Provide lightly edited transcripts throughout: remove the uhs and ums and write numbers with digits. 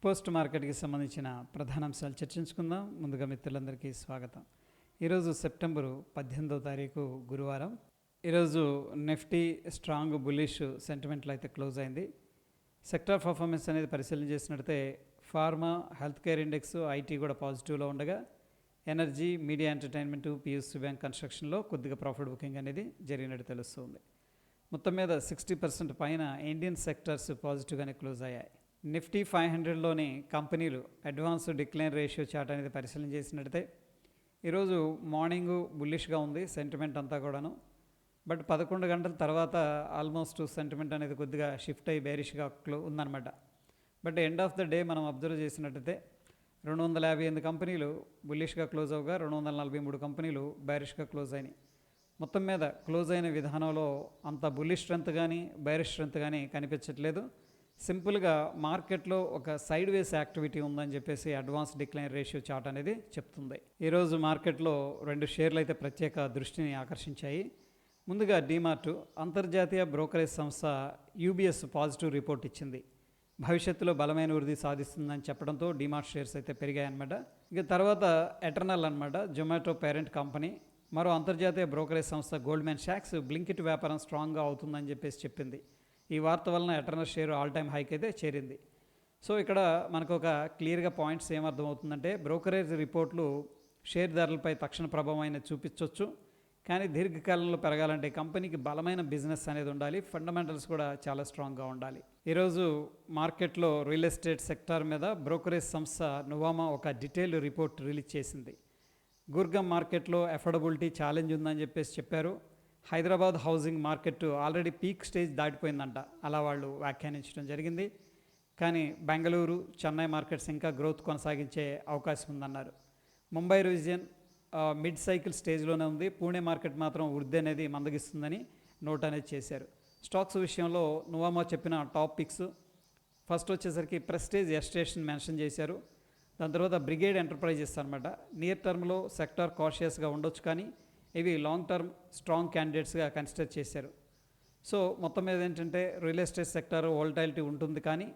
Post మార్కెట్కి సంబంధించిన ప్రధాన అంశాలు చర్చించుకుందాం. ముందుగా మిత్రులందరికీ స్వాగతం. ఈరోజు సెప్టెంబరు 18వ తారీఖు గురువారం. ఈరోజు నిఫ్టీ స్ట్రాంగ్ బుల్లిష్ సెంటిమెంట్లో అయితే క్లోజ్ అయింది. సెక్టార్ పర్ఫార్మెన్స్ అనేది పరిశీలన చేసినట్లయితే pharma, health care index, IT కూడా పాజిటివ్లో ఉండగా energy, media, entertainment, PSU bank, కన్స్ట్రక్షన్లో కొద్దిగా ప్రాఫిట్ బుకింగ్ అనేది జరిగినట్టు తెలుస్తుంది. మొత్తం మీద 60% పైన ఇండియన్ సెక్టర్స్ పాజిటివ్గానే క్లోజ్ అయ్యాయి. నిఫ్టీ 500లోని కంపెనీలు అడ్వాన్స్ డిక్లైన్ రేషియో చార్ట్ అనేది పరిశీలన చేసినట్లయితే ఈరోజు మార్నింగ్ బుల్లిష్గా ఉంది సెంటిమెంట్ అంతా కూడాను. బట్ 11 గంటల తర్వాత ఆల్మోస్ట్ సెంటిమెంట్ అనేది కొద్దిగా షిఫ్ట్ అయ్యి బేరిష్గా ఉందన్నమాట. But end of the day మనం అబ్జర్వ్ చేసినట్టయితే 258 కంపెనీలు బుల్లిష్గా క్లోజ్ అవగా 243 కంపెనీలు బేరిష్గా క్లోజ్ అయినాయి. మొత్తం మీద క్లోజ్ అయిన విధానంలో అంత బుల్లిష్ స్ట్రెంత్ కానీ బేరిష్ స్ట్రెంత్ కానీ కనిపించట్లేదు. సింపుల్గా మార్కెట్లో ఒక సైడ్ వేస్ యాక్టివిటీ ఉందని చెప్పేసి అడ్వాన్స్ డిక్లైన్ రేషియో చార్ట్ అనేది చెప్తుంది. ఈరోజు మార్కెట్లో 2 షేర్లు అయితే ప్రత్యేక దృష్టిని ఆకర్షించాయి. ముందుగా డీమార్ట్ అంతర్జాతీయ బ్రోకరేజ్ సంస్థ యూబీఎస్ పాజిటివ్ రిపోర్ట్ ఇచ్చింది. భవిష్యత్తులో బలమైన వృద్ధి సాధిస్తుందని చెప్పడంతో డీమార్ట్ షేర్స్ అయితే పెరిగాయన్నమాట. ఇక తర్వాత ఎటర్నల్ అనమాట, జొమాటో పేరెంట్ కంపెనీ. మరో అంతర్జాతీయ బ్రోకరేజ్ సంస్థ గోల్డ్మెన్ సాక్స్ బ్లింకిట్ వ్యాపారం స్ట్రాంగ్గా అవుతుందని చెప్పేసి చెప్పింది. ఈ వార్త వలన eternal share all time hike అయితే చేరింది. సో ఇక్కడ మనకు ఒక క్లియర్గా పాయింట్స్ ఏమర్థమవుతుందంటే, బ్రోకరేజ్ రిపోర్ట్లు షేర్ ధరలపై తక్షణ ప్రభావం అనేది చూపించవచ్చు, కానీ దీర్ఘకాలంలో పెరగాలంటే కంపెనీకి బలమైన బిజినెస్ అనేది ఉండాలి, ఫండమెంటల్స్ కూడా చాలా స్ట్రాంగ్గా ఉండాలి. ఈరోజు మార్కెట్లో రియల్ ఎస్టేట్ సెక్టార్ మీద బ్రోకరేజ్ సంస్థ నువామా ఒక డీటెయిల్డ్ రిపోర్ట్ రిలీజ్ చేసింది. గుర్గం మార్కెట్లో అఫోర్డబిలిటీ ఛాలెంజ్ ఉందని చెప్పేసి చెప్పారు. Hyderabad housing market already peak stage దాటిపోయిందంట, అలా వాళ్ళు వ్యాఖ్యానించడం జరిగింది. కానీ బెంగళూరు, చెన్నై మార్కెట్స్ ఇంకా గ్రోత్ కొనసాగించే అవకాశం ఉందన్నారు. ముంబై రీజియన్ మిడ్ సైకిల్ స్టేజ్లోనే ఉంది. పూణే మార్కెట్ మాత్రం వృద్ధి అనేది మందగిస్తుందని నోట్ అనేది చేశారు. స్టాక్స్ విషయంలో నువామా చెప్పిన టాప్ పిక్స్, ఫస్ట్ వచ్చేసరికి ప్రెస్టేజ్ ఎస్టేషన్ మెన్షన్ చేశారు. దాని తర్వాత బ్రిగేడ్ ఎంటర్ప్రైజెస్ అనమాట. నియర్ టర్మ్లో సెక్టార్ కాషియస్గా ఉండొచ్చు, కానీ ఇవి లాంగ్ టర్మ్ స్ట్రాంగ్ క్యాండిడేట్స్గా కన్సిడర్ చేశారు. సో మొత్తం మీద ఏంటంటే రియల్ ఎస్టేట్ సెక్టార్ వోల్టాలిటీ ఉంటుంది, కానీ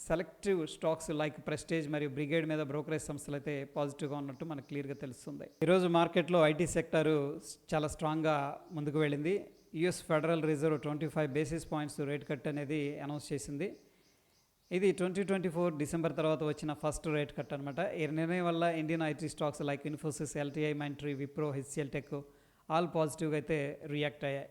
సెలెక్టివ్ స్టాక్స్ లైక్ ప్రెస్టేజ్ మరియు బ్రిగేడ్ మీద బ్రోకరేజ్ సంస్థలు అయితే పాజిటివ్గా ఉన్నట్టు మనకు క్లియర్గా తెలుస్తుంది. ఈరోజు మార్కెట్లో ఐటీ సెక్టారు చాలా స్ట్రాంగ్గా ముందుకు వెళ్ళింది. US federal reserve 25 basis points rate cut అనేది అనౌన్స్ చేసింది. ఇది 2024 డిసెంబర్ తర్వాత వచ్చిన ఫస్ట్ రేట్ కట్ అనమాట. ఈ నిర్ణయం వల్ల Indian IT stocks like Infosys, LTI, Mindtree, Wipro, HCL Tech all పాజిటివ్గా అయితే రియాక్ట్ అయ్యాయి.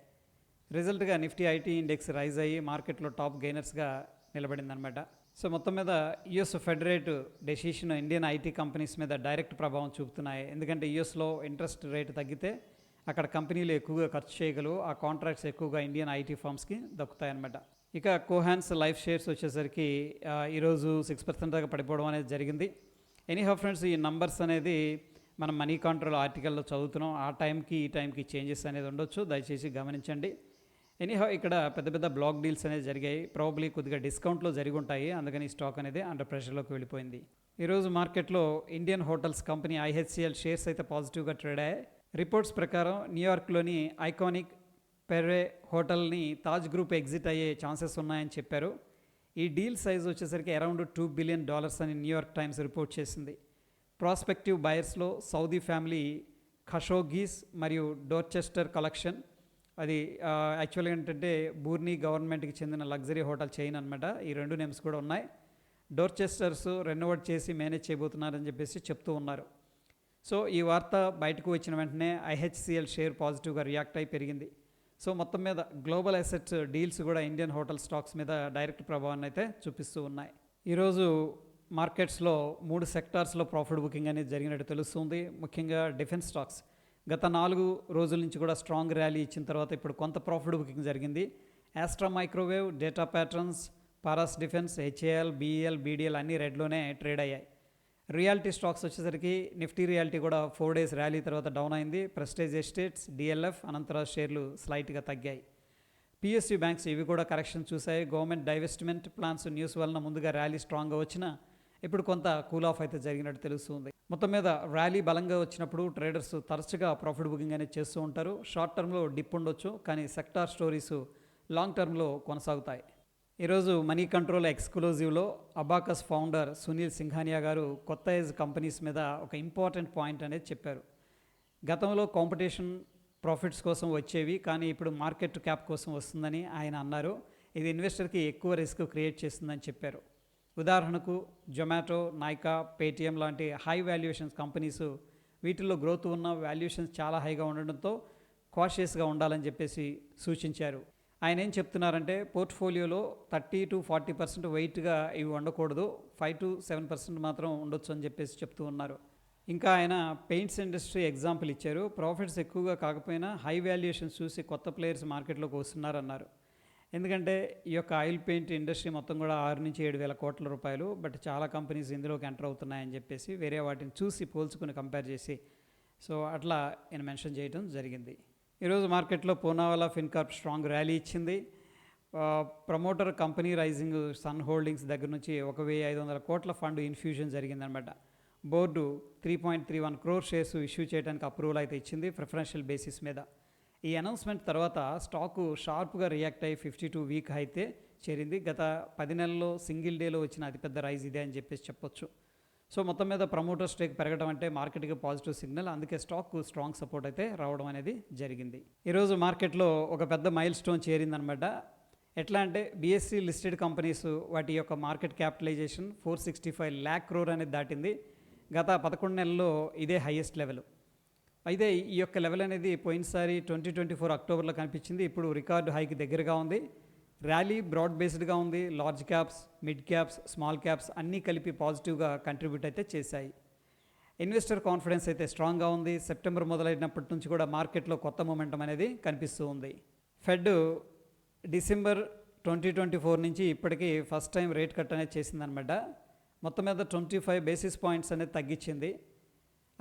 రిజల్ట్గా నిఫ్టీ ఐటీ ఇండెక్స్ రైజ్ అయ్యి మార్కెట్లో టాప్ గెయినర్స్గా నిలబడిందనమాట. సో మొత్తం మీద US fed rate decision Indian IT companies మీద డైరెక్ట్ ప్రభావం చూపుతున్నాయి. ఎందుకంటే యుఎస్లో ఇంట్రెస్ట్ రేట్ తగ్గితే అక్కడ కంపెనీలు ఎక్కువగా ఖర్చు చేయగలవు, ఆ కాంట్రాక్ట్స్ ఎక్కువగా ఇండియన్ ఐటీ ఫర్మ్స్కి దక్కుతాయన్నమాట. ఇక కోహాన్స్ లైఫ్ షేర్స్ వచ్చేసరికి ఈరోజు 6% దాకా పడిపోవడం అనేది జరిగింది. ఎనీహౌ ఫ్రెండ్స్, ఈ నంబర్స్ అనేది మనం మనీ కంట్రోల్ ఆర్టికల్లో చదువుతున్నాం, ఆ టైంకి ఈ టైంకి చేంజెస్ అనేది ఉండొచ్చు, దయచేసి గమనించండి. ఎనీహౌ ఇక్కడ పెద్ద పెద్ద బ్లాక్ డీల్స్ అనేది జరిగాయి, ప్రాబబ్లీ కొద్దిగా డిస్కౌంట్లో జరిగి ఉంటాయి, అందుకని స్టాక్ అనేది అండర్ ప్రెషర్లోకి వెళ్ళిపోయింది. ఈరోజు మార్కెట్లో ఇండియన్ హోటల్స్ కంపెనీ ఐహెచ్సిఎల్ షేర్స్ అయితే పాజిటివ్గా ట్రేడ్ అయ్యాయి. రిపోర్ట్స్ ప్రకారం న్యూయార్క్లోని ఐకానిక్ పెర్రే హోటల్ని తాజ్ గ్రూప్ ఎగ్జిట్ అయ్యే ఛాన్సెస్ ఉన్నాయని చెప్పారు. ఈ డీల్ సైజ్ వచ్చేసరికి అరౌండ్ $2 బిలియన్ అని న్యూయార్క్ టైమ్స్ రిపోర్ట్ చేసింది. ప్రాస్పెక్టివ్ బయర్స్లో సౌదీ ఫ్యామిలీ ఖషోగీస్ మరియు డోర్చెస్టర్ కలెక్షన్, అది యాక్చువల్గా ఏంటంటే బూర్నీ గవర్నమెంట్కి చెందిన లగ్జరీ హోటల్ చైన్ అనమాట. ఈ 2 నేమ్స్ కూడా ఉన్నాయి. డోర్చెస్టర్స్ రెనోవేట్ చేసి మేనేజ్ చేయబోతున్నారని చెప్పేసి చెప్తూ ఉన్నారు. సో ఈ వార్త బయటకు వచ్చిన వెంటనే ఐహెచ్సిఎల్ షేర్ పాజిటివ్గా రియాక్ట్ అయి పెరిగింది. సో మొత్తం మీద గ్లోబల్ అసెట్స్ డీల్స్ కూడా ఇండియన్ హోటల్ స్టాక్స్ మీద డైరెక్ట్ ప్రభావాన్ని అయితే చూపిస్తూ ఉన్నాయి. ఈరోజు మార్కెట్స్లో 3 సెక్టార్స్లో ప్రాఫిట్ బుకింగ్ అనేది జరిగినట్టు తెలుస్తుంది. ముఖ్యంగా డిఫెన్స్ స్టాక్స్ గత 4 రోజుల నుంచి కూడా స్ట్రాంగ్ ర్యాలీ ఇచ్చిన తర్వాత ఇప్పుడు కొంత ప్రాఫిట్ బుకింగ్ జరిగింది. ఆస్ట్రా మైక్రోవేవ్, డేటా ప్యాటర్న్స్, పారాస్ డిఫెన్స్, హెచ్ఏఎల్, బీఈఎల్, బీడీఎల్ అన్నీ రెడ్లోనే ట్రేడ్ అయ్యాయి. రియాలిటీ స్టాక్స్ వచ్చేసరికి నిఫ్టీ రియాలిటీ కూడా 4 డేస్ ర్యాలీ తర్వాత డౌన్ అయింది. ప్రెస్టేజ్ ఎస్టేట్స్, డిఎల్ఎఫ్, అనంతరాజ్ షేర్లు స్లైట్గా తగ్గాయి. పిఎస్యూ బ్యాంక్స్ ఇవి కూడా కరెక్షన్ చూశాయి. గవర్నమెంట్ డైవెస్ట్మెంట్ ప్లాన్స్ న్యూస్ వలన ముందుగా ర్యాలీ స్ట్రాంగ్గా వచ్చినా ఇప్పుడు కొంత కూల్ ఆఫ్ అయితే జరిగినట్టు తెలుస్తుంది. మొత్తం మీద ర్యాలీ బలంగా వచ్చినప్పుడు ట్రేడర్స్ తరచుగా ప్రాఫిట్ బుకింగ్ అనేది చేస్తూ ఉంటారు. షార్ట్ టర్మ్లో డిప్ ఉండొచ్చు, కానీ సెక్టార్ స్టోరీస్ లాంగ్ టర్మ్లో కొనసాగుతాయి. ఈరోజు మనీ కంట్రోల్ ఎక్స్క్లూజివ్లో అబాకస్ ఫౌండర్ సునీల్ సింఘానియా గారు కొత్త ఏజ్ కంపెనీస్ మీద ఒక ఇంపార్టెంట్ పాయింట్ అనేది చెప్పారు. గతంలో కాంపిటీషన్ ప్రాఫిట్స్ కోసం వచ్చేవి, కానీ ఇప్పుడు మార్కెట్ క్యాప్ కోసం వస్తుందని ఆయన అన్నారు. ఇది ఇన్వెస్టర్కి ఎక్కువ రిస్క్ క్రియేట్ చేస్తుందని చెప్పారు. ఉదాహరణకు జొమాటో, నైకా, పేటిఎం లాంటి హై వాల్యుయేషన్స్ కంపెనీస్, వీటిల్లో గ్రోత్ ఉన్న వాల్యుయేషన్స్ చాలా హైగా ఉండడంతో కాషియస్గా ఉండాలని చెప్పేసి సూచించారు. ఆయన ఏం చెప్తున్నారంటే పోర్ట్ఫోలియోలో 30-40% వెయిట్గా ఇవి ఉండకూడదు, 5-7% మాత్రం ఉండొచ్చు అని చెప్పేసి చెప్తూ ఉన్నారు. ఇంకా ఆయన పెయింట్స్ ఇండస్ట్రీ ఎగ్జాంపుల్ ఇచ్చారు. ప్రాఫిట్స్ ఎక్కువగా కాకపోయినా హై వాల్యుయేషన్స్ చూసి కొత్త ప్లేయర్స్ మార్కెట్లోకి వస్తున్నారన్నారు. ఎందుకంటే ఈ యొక్క ఆయిల్ పెయింట్ ఇండస్ట్రీ మొత్తం కూడా 6-7 వేల కోట్ల రూపాయలు, బట్ చాలా కంపెనీస్ ఇందులోకి ఎంటర్ అవుతున్నాయని చెప్పేసి వేరే వాటిని చూసి పోల్చుకుని కంపేర్ చేసి అట్లా ఆయన మెన్షన్ చేయడం జరిగింది. ఈరోజు మార్కెట్లో పూనావాలా ఫిన్కార్ప్ స్ట్రాంగ్ ర్యాలీ ఇచ్చింది. Promoter company Rising Sun Holdings దగ్గర నుంచి 1,500 కోట్ల ఫండ్ ఇన్ఫ్యూజన్ జరిగిందనమాట. బోర్డు 3.31 crore షేర్స్ ఇష్యూ చేయడానికి అప్రూవల్ అయితే ఇచ్చింది ప్రిఫరెన్షియల్ బేసిస్ మీద. ఈ అనౌన్స్మెంట్ తర్వాత స్టాకు షార్ప్గా రియాక్ట్ అయ్యి 52 వీక్ అయితే చేరింది. గత 10 నెలల్లో సింగిల్ డేలో వచ్చిన అతిపెద్ద రైజ్ ఇదే అని చెప్పేసి చెప్పొచ్చు. మొత్తం మీద ప్రమోటర్ స్టేక్ పెరగడం అంటే మార్కెట్కి పాజిటివ్ సిగ్నల్, అందుకే స్టాక్ స్ట్రాంగ్ సపోర్ట్ అయితే రావడం అనేది జరిగింది. ఈరోజు మార్కెట్లో ఒక పెద్ద మైల్ స్టోన్ చేరిందనమాట. ఎట్లా అంటే బీఎస్సీ లిస్టెడ్ కంపెనీస్ వాటి యొక్క మార్కెట్ క్యాపిటలైజేషన్ 465 lakh crore అనేది దాటింది. గత 11 నెలల్లో ఇదే హైయెస్ట్ లెవెల్. అయితే ఈ యొక్క లెవెల్ అనేది పోయినసారి 2024 అక్టోబర్లో కనిపించింది. ఇప్పుడు రికార్డు హైకి దగ్గరగా ఉంది. ర్యాలీ బ్రాడ్ బేస్డ్గా ఉంది. Large caps, mid caps, small caps అన్నీ కలిపి పాజిటివ్గా కంట్రిబ్యూట్ అయితే చేశాయి. ఇన్వెస్టర్ కాన్ఫిడెన్స్ అయితే స్ట్రాంగ్గా ఉంది. సెప్టెంబర్ మొదలైనప్పటి నుంచి కూడా మార్కెట్లో కొత్త మొమెంటం అనేది కనిపిస్తూ ఉంది. ఫెడ్ డిసెంబర్ 2024 నుంచి ఇప్పటికీ ఫస్ట్ టైం రేట్ కట్ అనేది చేసిందనమాట. మొత్తం మీద 25 basis points అనేది తగ్గించింది.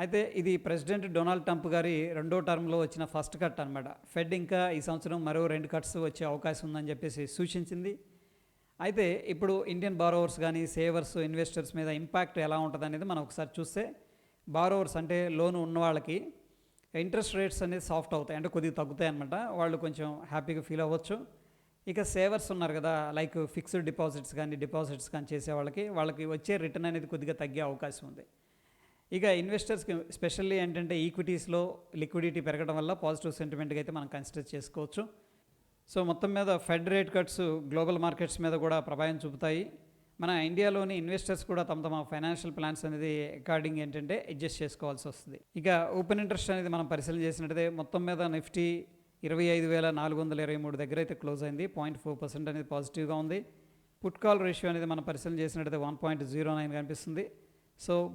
అయితే ఇది ప్రెసిడెంట్ డొనాల్డ్ ట్రంప్ గారి 2వ టర్మ్లో వచ్చిన ఫస్ట్ కట్ అనమాట. ఫెడ్ ఇంకా ఈ సంవత్సరం మరో 2 cuts వచ్చే అవకాశం ఉందని చెప్పేసి సూచించింది. అయితే ఇప్పుడు ఇండియన్ బారోవర్స్ కానీ సేవర్స్, ఇన్వెస్టర్స్ మీద ఇంపాక్ట్ ఎలా ఉంటుంది అనేది మనం ఒకసారి చూస్తే, బారోవర్స్ అంటే లోన్ ఉన్న వాళ్ళకి ఇంట్రెస్ట్ రేట్స్ అనేది సాఫ్ట్ అవుతాయి, అంటే కొద్దిగా తగ్గుతాయి అనమాట. వాళ్ళు కొంచెం హ్యాపీగా ఫీల్ అవ్వచ్చు. ఇక సేవర్స్ ఉన్నారు కదా, లైక్ ఫిక్స్డ్ డిపాజిట్స్ కానీ చేసే వాళ్ళకి వచ్చే రిటర్న్ అనేది కొద్దిగా తగ్గే అవకాశం ఉంది. ఇక ఇన్వెస్టర్స్కి స్పెషల్లీ ఏంటంటే ఈక్విటీస్లో లిక్విడిటీ పెరగడం వల్ల పాజిటివ్ సెంటిమెంట్గా అయితే మనం కన్సిడర్ చేసుకోవచ్చు. మొత్తం మీద fed rate cuts global markets మీద కూడా ప్రభావం చూపుతాయి. మన ఇండియాలోని ఇన్వెస్టర్స్ కూడా తమ ఫైనాన్షియల్ ప్లాన్స్ అనేది అకార్డింగ్ ఏంటంటే అడ్జస్ట్ చేసుకోవాల్సి వస్తుంది. ఇక ఓపెన్ ఇంట్రెస్ట్ అనేది మనం పరిశీలన చేసినట్టయితే మొత్తం మీద నిఫ్టీ 25,423 దగ్గర అయితే క్లోజ్ అయింది. 0.4% అనేది పాజిటివ్గా ఉంది. పుట్ కాల్ రేషియో అనేది మనం పరిశీలన చేసినట్టయితే 1.09 కనిపిస్తుంది.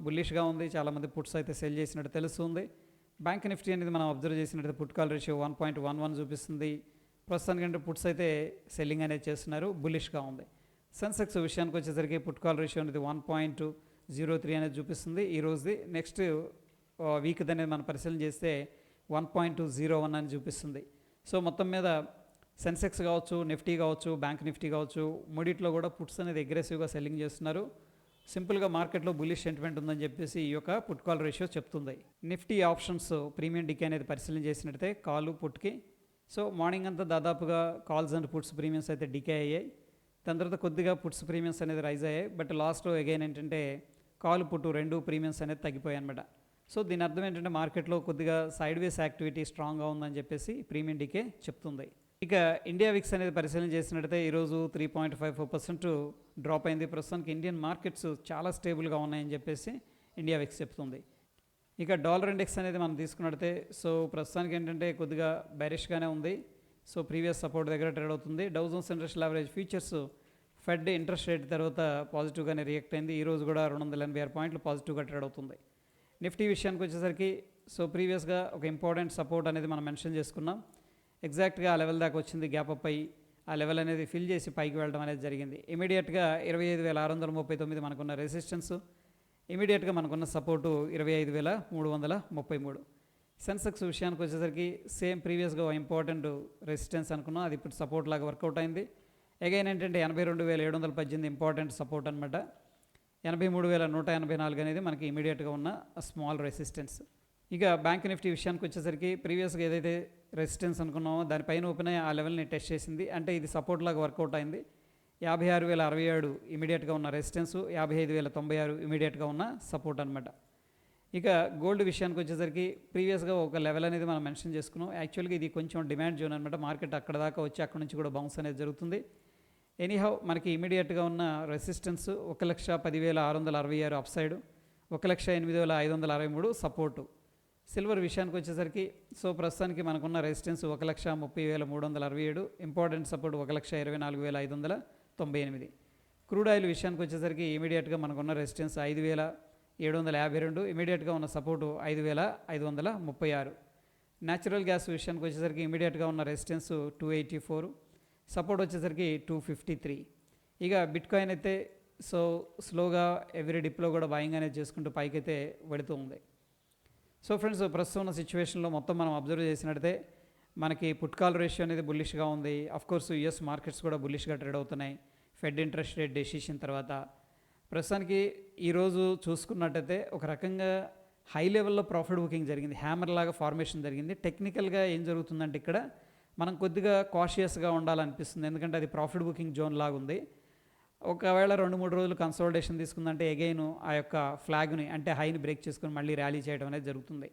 బుల్లిష్గా ఉంది. చాలామంది పుట్స్ అయితే సెల్ చేసినట్టు తెలుస్తుంది. బ్యాంక్ నిఫ్టీ అనేది మనం అబ్జర్వ్ చేసినట్టు పుట్ కాల్ రేషియో 1.11 చూపిస్తుంది. ప్రస్తుతానికంటే పుట్స్ అయితే సెల్లింగ్ అనేది చేస్తున్నారు, బుల్లిష్గా ఉంది. సెన్సెక్స్ విషయానికి వచ్చేసరికి పుట్ కాల్ రేషియో అనేది 1.03 అనేది చూపిస్తుంది ఈ రోజుది. నెక్స్ట్ వీక్ అనేది మనం పరిశీలన చేస్తే 1.01 అని చూపిస్తుంది. మొత్తం మీద సెన్సెక్స్ కావచ్చు, నిఫ్టీ కావచ్చు, బ్యాంక్ నిఫ్టీ కావచ్చు, మూడిట్లో కూడా పుట్స్ అనేది అగ్రెసివ్గా సెల్లింగ్ చేస్తున్నారు. సింపుల్గా మార్కెట్లో బుల్లిష్ సెంటిమెంట్ ఉందని చెప్పేసి ఈ యొక్క పుట్ కాల్ రేషియో చెప్తుంది. నిఫ్టీ ఆప్షన్స్ ప్రీమియం డికే అనేది పరిశీలన చేసినట్టయితే కాలు పుట్కి మార్నింగ్ అంతా దాదాపుగా కాల్స్ అండ్ పుట్స్ ప్రీమియమ్స్ అయితే డికే అయ్యాయి. దాని తర్వాత కొద్దిగా పుట్స్ ప్రీమియమ్స్ అనేది రైజ్ అయ్యాయి. బట్ లాస్ట్లో అగైన్ ఏంటంటే కాలు పుట్టు 2 ప్రీమియమ్స్ అనేది తగ్గిపోయాయి అనమాట. దీని అర్థం ఏంటంటే మార్కెట్లో కొద్దిగా సైడ్ వేస్ యాక్టివిటీ స్ట్రాంగ్గా ఉందని చెప్పేసి ప్రీమియం డికే చెప్తుంది. ఇక ఇండియా విక్స్ అనేది పరిశీలన చేసినట్టయితే ఈరోజు 3.54% డ్రాప్ అయింది. ప్రస్తుతానికి ఇండియన్ మార్కెట్స్ చాలా స్టేబుల్గా ఉన్నాయని చెప్పేసి ఇండియా విక్స్ చెప్తుంది. ఇక డాలర్ ఇండెక్స్ అనేది మనం తీసుకున్నట్టయితే ప్రస్తుతానికి ఏంటంటే కొద్దిగా బెరిష్గానే ఉంది. ప్రీవియస్ సపోర్ట్ దగ్గర ట్రేడ్ అవుతుంది. Dow Jones industrial average futures Fed interest rate తర్వాత పాజిటివ్గానే రియాక్ట్ అయింది. ఈరోజు కూడా 286 పాయింట్లు పాజిటివ్గా ట్రేడ్ అవుతుంది. నిఫ్టీ విషయానికి వచ్చేసరికి ప్రీవియస్గా ఒక ఇంపార్టెంట్ సపోర్ట్ అనేది మనం మెన్షన్ చేసుకున్నాం. ఎగ్జాక్ట్గా ఆ లెవెల్ దాకా వచ్చింది, గ్యాప్ అప్ అయ్యి ఆ లెవెల్ అనేది ఫిల్ చేసి పైకి వెళ్ళడం అనేది జరిగింది. ఇమీడియట్గా 25,639 మనకున్న రెసిస్టెన్స్, ఇమీడియట్గా మనకున్న సపోర్టు 25,333. సెన్సెక్స్ విషయానికి వచ్చేసరికి సేమ్ ప్రీవియస్గా ఇంపార్టెంట్ రెసిస్టెన్స్ అనుకున్నాం, అది ఇప్పుడు సపోర్ట్ లాగా వర్కౌట్ అయింది. అగైన్ ఏంటంటే 82,718 ఇంపార్టెంట్ సపోర్ట్ అనమాట. 83,184 అనేది మనకి ఇమీడియట్గా ఉన్న స్మాల్ రెసిస్టెన్స్. ఇక బ్యాంక్ నిఫ్టీ విషయానికి వచ్చేసరికి ప్రీవియస్గా ఏదైతే రెసిస్టెన్స్ అనుకున్నామో దానిపైన ఓపెన్ అయ్యి ఆ లెవెల్ని టెస్ట్ చేసింది, అంటే ఇది సపోర్ట్ లాగా వర్కౌట్ అయింది. 56,067 ఇమీడియట్గా ఉన్న రెసిస్టెన్స్, 55,096 ఇమీడియట్గా ఉన్న సపోర్ట్ అనమాట. ఇక గోల్డ్ విషయానికి వచ్చేసరికి ప్రీవియస్గా ఒక లెవెల్ అనేది మనం మెన్షన్ చేసుకున్నాం. యాక్చువల్గా ఇది కొంచెం డిమాండ్ జోన్ అనమాట. మార్కెట్ అక్కడ దాకా వచ్చి అక్కడ నుంచి కూడా బౌన్స్ అనేది జరుగుతుంది. ఎనీహౌ మనకి ఇమీడియట్గా ఉన్న resistance 1,10,666 up side, 1,08,563 support. Silver విషయానికి వచ్చేసరికి ప్రస్తుతానికి మనకున్న resistance 1,30,367, important support 1,24,598. Crude oil విషయానికి వచ్చేసరికి ఇమీడియట్గా మనకున్న రెసిస్టెన్స్ 5,752, ఇమీడియట్గా ఉన్న సపోర్టు 5,536. న్యాచురల్ గ్యాస్ విషయానికి వచ్చేసరికి ఇమీడియట్గా ఉన్న రెసిస్టెన్స్ 284, సపోర్ట్ వచ్చేసరికి 253. ఇక బిట్ కాయిన్ అయితే స్లోగా ఎవ్రీ డిప్లో కూడా బాయింగ్ అనేది చేసుకుంటూ పైకైతే వెళుతూ ఉంది. ఫ్రెండ్స్, ప్రస్తుతం ఉన్న సిచ్యువేషన్లో మొత్తం మనం అబ్జర్వ్ చేసినట్టయితే మనకి పుట్ కాల్ రేషియో అనేది బుల్లిష్గా ఉంది. అఫ్కోర్స్ యుఎస్ మార్కెట్స్ కూడా బుల్లిష్గా ట్రేడ్ అవుతున్నాయి ఫెడ్ ఇంట్రెస్ట్ రేట్ డెసిషన్ తర్వాత. ప్రస్తుతానికి ఈరోజు చూసుకున్నట్టయితే ఒక రకంగా హై లెవెల్లో ప్రాఫిట్ బుకింగ్ జరిగింది, హ్యామర్ లాగా ఫార్మేషన్ జరిగింది. టెక్నికల్గా ఏం జరుగుతుందంటే ఇక్కడ మనం కొద్దిగా కాషియస్గా ఉండాలనిపిస్తుంది, ఎందుకంటే అది ప్రాఫిట్ బుకింగ్ జోన్ లాగా ఉంది. ఒకవేళ 2-3 రోజులు కన్సోలిడేషన్ తీసుకుందంటే అగైన్ ఆ యొక్క ఫ్లాగ్ని అంటే హైని బ్రేక్ చేసుకుని మళ్ళీ ర్యాలీ చేయడం అనేది జరుగుతుంది.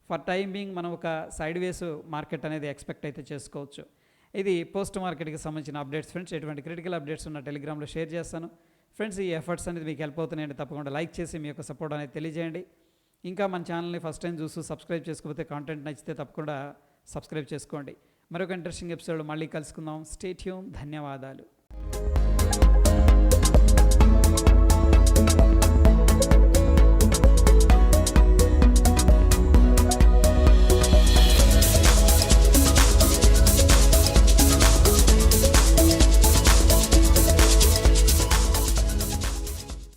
ఫర్ టైం బీయింగ్ మనం ఒక సైడ్ వేస్ మార్కెట్ అనేది ఎక్స్పెక్ట్ అయితే చేసుకోవచ్చు. ఇది పోస్ట్ మార్కెట్కి సంబంధించిన అప్డేట్స్ ఫ్రెండ్స్. ఎటువంటి క్రిటికల్ అప్డేట్స్ ఉన్న టెలిగ్రామ్లో షేర్ చేస్తాను ఫ్రెండ్స్. ఈ ఎఫర్ట్స్ అనేది మీకు హెల్ప్ అవుతున్నాయండి, తప్పకుండా లైక్ చేసి మీ యొక్క సపోర్ట్ అనేది తెలియజేయండి. ఇంకా మన ఛానల్ని ఫస్ట్ టైం చూస్తూ సబ్స్క్రైబ్ చేసుకోకపోతే, కాంటెంట్ నచ్చితే తప్పకుండా సబ్స్క్రైబ్ చేసుకోండి. మరొక ఇంట్రెస్టింగ్ ఎపిసోడ్ మళ్ళీ కలుసుకుందాం. Stay tune. ధన్యవాదాలు.